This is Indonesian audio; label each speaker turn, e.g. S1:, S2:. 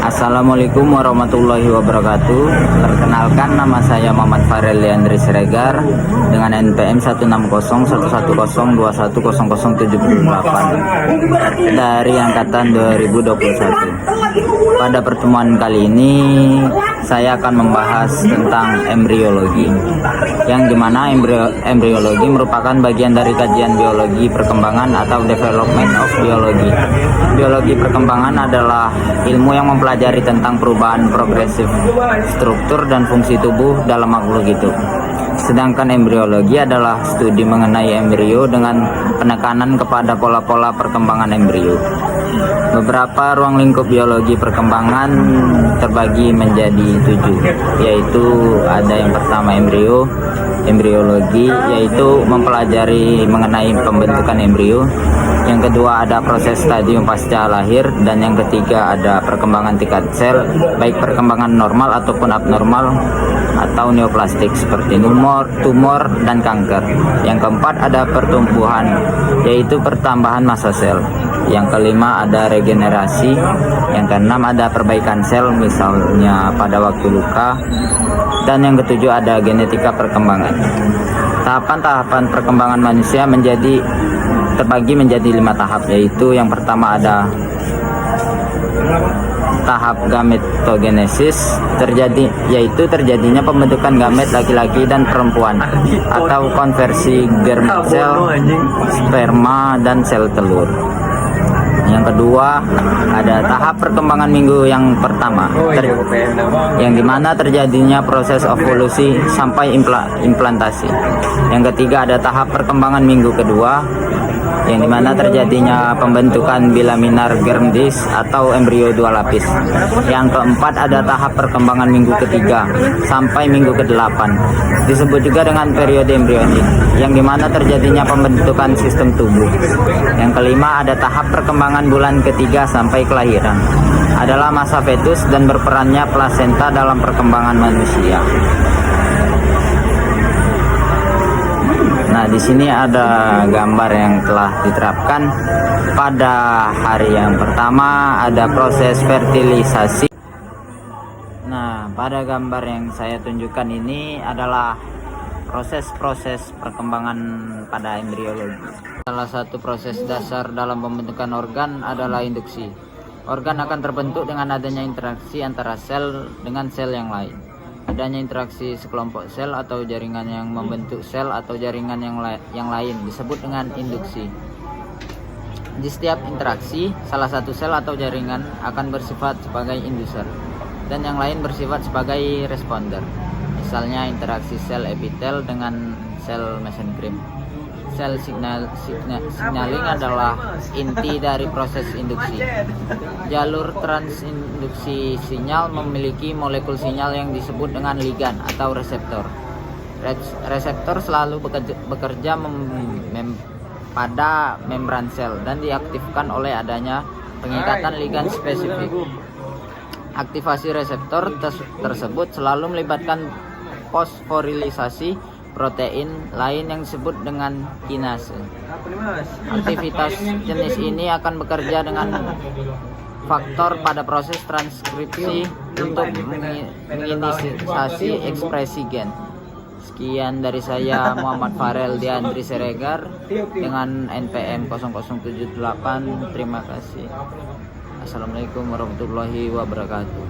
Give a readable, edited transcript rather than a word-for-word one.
S1: Assalamualaikum warahmatullahi wabarakatuh. Perkenalkan, nama saya Muhammad Farel Leandri Siregar dengan NPM 16011110078 dari angkatan 2021. Pada pertemuan kali ini saya akan membahas tentang embriologi, yang dimana embriologi merupakan bagian dari kajian biologi perkembangan atau development of biology. Biologi perkembangan adalah ilmu yang mempelajari tentang perubahan progresif struktur dan fungsi tubuh dalam makhluk hidup. Sedangkan embriologi adalah studi mengenai embrio dengan penekanan kepada pola-pola perkembangan embrio. Beberapa ruang lingkup biologi perkembangan terbagi menjadi 7, yaitu ada yang pertama embriologi, yaitu mempelajari mengenai pembentukan embrio. Yang kedua ada proses stadium pasca lahir, dan yang ketiga ada perkembangan tingkat sel, baik perkembangan normal ataupun abnormal atau neoplastik seperti tumor dan kanker. Yang keempat ada pertumbuhan, yaitu pertambahan massa sel. Yang kelima ada regenerasi. Yang keenam ada perbaikan sel, misalnya pada waktu luka. Dan yang ketujuh ada genetika perkembangan. Tahapan-tahapan perkembangan manusia terbagi menjadi 5 tahap, yaitu yang pertama ada tahap gametogenesis, yaitu terjadinya pembentukan gamet laki-laki dan perempuan atau konversi germ sel, sperma dan sel telur. Yang kedua ada tahap perkembangan minggu yang pertama, yang dimana terjadinya proses evolusi sampai implantasi. Yang ketiga ada tahap perkembangan minggu kedua, yang dimana terjadinya pembentukan bilaminar germ disk atau embrio 2 lapis. Yang keempat ada tahap perkembangan minggu ketiga sampai minggu ke-8, disebut juga dengan periode embrionik, yang dimana terjadinya pembentukan sistem tubuh. Yang kelima ada tahap perkembangan bulan ketiga sampai kelahiran, adalah masa fetus dan berperannya plasenta dalam perkembangan manusia. Nah, di sini ada gambar yang telah diterapkan pada hari yang pertama, ada proses fertilisasi. Nah, pada gambar yang saya tunjukkan ini adalah proses-proses perkembangan pada embriologi. Salah satu proses dasar dalam pembentukan organ adalah induksi. Organ akan terbentuk dengan adanya interaksi antara sel dengan sel yang lain. Adanya interaksi sekelompok sel atau jaringan yang membentuk sel atau jaringan yang lain disebut dengan induksi. Di setiap interaksi, salah satu sel atau jaringan akan bersifat sebagai inducer dan yang lain bersifat sebagai responder. Misalnya interaksi sel epitel dengan sel mesenchyme. Sel signaling adalah inti dari proses induksi. Jalur transinduksi sinyal memiliki molekul sinyal yang disebut dengan ligan atau reseptor. Reseptor selalu bekerja pada membran sel dan diaktifkan oleh adanya pengikatan ligan spesifik. Aktivasi reseptor tersebut selalu melibatkan fosforilisasi protein lain yang disebut dengan kinase. Aktivitas jenis ini akan bekerja dengan faktor pada proses transkripsi untuk menginisiasi ekspresi gen. Sekian dari saya, Muhammad Farel Leandri Siregar dengan NPM 0078. Terima kasih. Assalamualaikum warahmatullahi wabarakatuh.